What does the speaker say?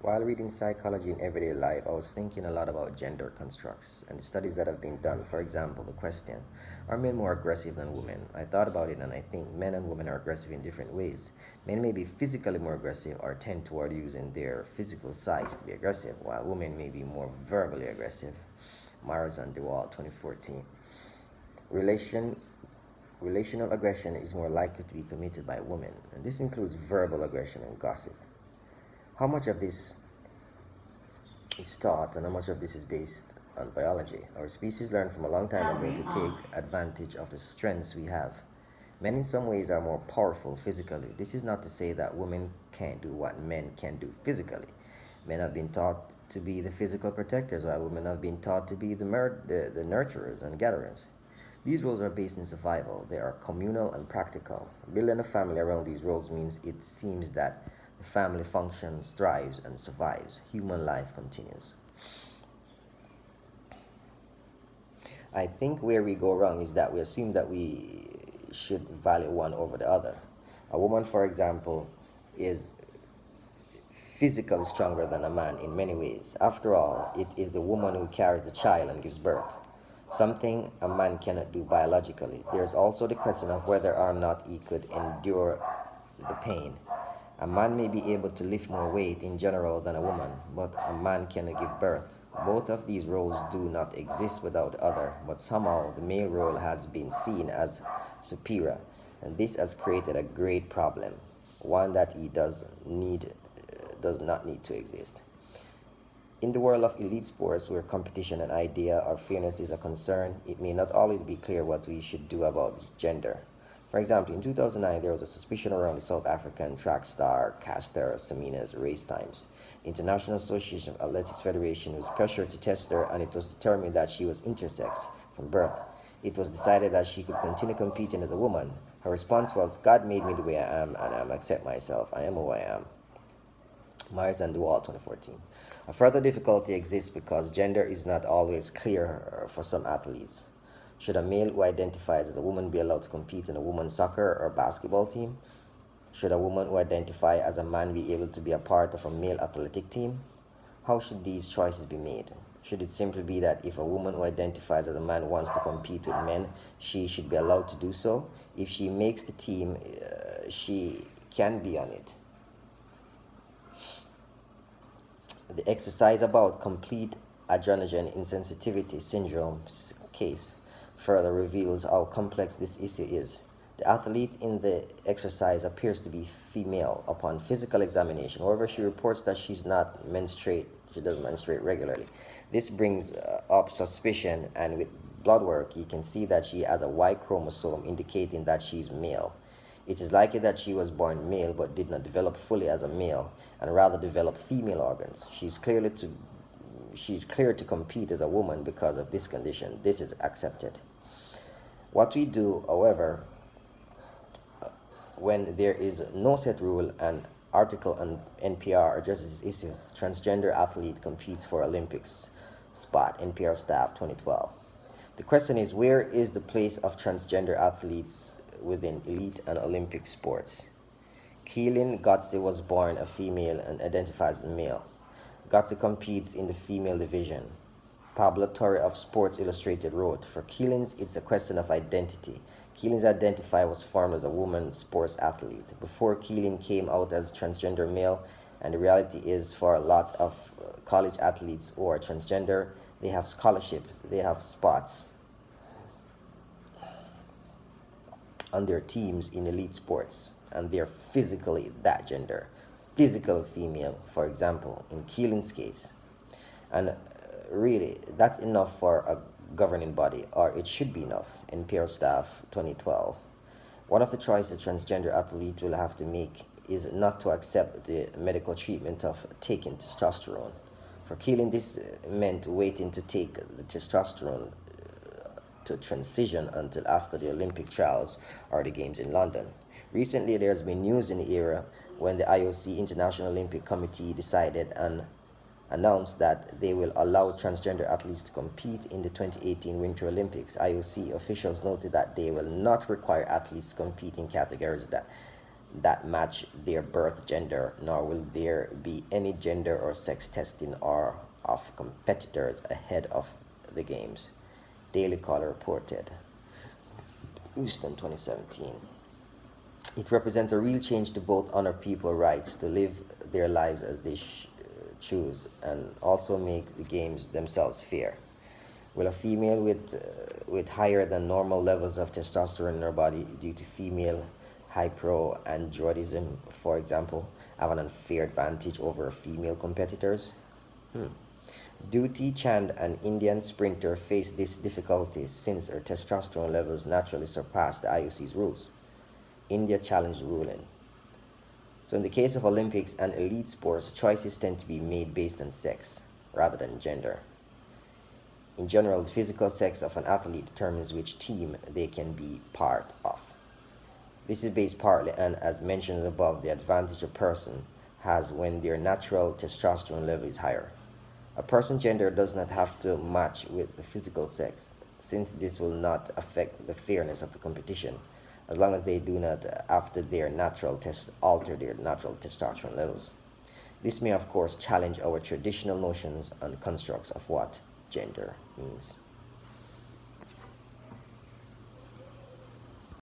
While reading Psychology in Everyday Life, I was thinking a lot about gender constructs and the studies that have been done. For example, the question, are men more aggressive than women? I thought about it and I think men and women are aggressive in different ways. Men may be physically more aggressive or tend toward using their physical size to be aggressive, while women may be more verbally aggressive. Myers and DeWalt, 2014. Relation, Relational aggression is more likely to be committed by women, and this includes verbal aggression and gossip. How much of this is taught and how much of this is based on biology? Our species learned from a long time ago to take advantage of the strengths we have. Men in some ways are more powerful physically. This is not to say that women can't do what men can do physically. Men have been taught to be the physical protectors, while women have been taught to be the nurturers and gatherers. These roles are based in survival. They are communal and practical. Building a family around these roles means it seems that the family functions, thrives, and survives. Human life continues. I think where we go wrong is that we assume that we should value one over the other. A woman, for example, is physically stronger than a man in many ways. After all, it is the woman who carries the child and gives birth, something a man cannot do biologically. There's also the question of whether or not he could endure the pain. A man may be able to lift more weight in general than a woman, but a man cannot give birth. Both of these roles do not exist without the other, but somehow the male role has been seen as superior, and this has created a great problem, one that he does not need to exist. In the world of elite sports, where competition and idea or fairness is a concern, it may not always be clear what we should do about gender. For example, in 2009, there was a suspicion around the South African track star Caster Semina's race times. The International Association of Athletics Federation was pressured to test her, and it was determined that she was intersex from birth. It was decided that she could continue competing as a woman. Her response was, God made me the way I am, and I accept myself. I am who I am. Myers and Duval, 2014. A further difficulty exists because gender is not always clear for some athletes. Should a male who identifies as a woman be allowed to compete in a women's soccer or basketball team? Should a woman who identifies as a man be able to be a part of a male athletic team? How should these choices be made? Should it simply be that if a woman who identifies as a man wants to compete with men, she should be allowed to do so? If she makes the team, she can be on it. The exercise about complete androgen insensitivity syndrome case further reveals how complex this issue is. The athlete in the exercise appears to be female upon physical examination. However, she reports that she doesn't menstruate regularly. This brings up suspicion, and with blood work, you can see that she has a Y chromosome indicating that she is male. It is likely that she was born male but did not develop fully as a male and rather developed female organs. She's clear to compete as a woman because of this condition. This is accepted. What we do, however, when there is no set rule, an article on NPR addresses this issue. Transgender athlete competes for Olympics spot, NPR staff, 2012. The question is, where is the place of transgender athletes within elite and Olympic sports? Keelan Gotze was born a female and identifies as male. Gotze competes in the female division. Pablo Torre of Sports Illustrated wrote, for Keelan's, it's a question of identity. Keelan's identity was formed as a woman sports athlete before Keelan came out as transgender male, and the reality is for a lot of college athletes who are transgender, they have scholarship, they have spots on their teams in elite sports, and they're physically that gender, physical female, for example, in Keelan's case. And really, that's enough for a governing body, or it should be enough. NPR staff, 2012. One of the choices transgender athletes will have to make is not to accept the medical treatment of taking testosterone. For Keelan, this meant waiting to take the testosterone to transition until after the Olympic trials or the games in London. Recently, there's been news in the era when the IOC International Olympic Committee decided and announced that they will allow transgender athletes to compete in the 2018 Winter Olympics. IOC officials noted that they will not require athletes to compete in categories that that match their birth gender, nor will there be any gender or sex testing or of competitors ahead of the games. Daily Caller reported. Houston 2017. It represents a real change to both honor people's rights to live their lives as they choose and also make the games themselves fair. Will a female with higher than normal levels of testosterone in her body due to female hyperandroidism, for example, have an unfair advantage over female competitors? Hmm. Duty Chand, an Indian sprinter, faced this difficulty since her testosterone levels naturally surpassed the IOC's rules. India challenged the ruling. So, in the case of Olympics and elite sports, choices tend to be made based on sex rather than gender. In general, the physical sex of an athlete determines which team they can be part of. This is based partly on, as mentioned above, the advantage a person has when their natural testosterone level is higher. A person's gender does not have to match with the physical sex, since this will not affect the fairness of the competition, as long as they do not alter their natural testosterone levels. This may, of course, challenge our traditional notions and constructs of what gender means.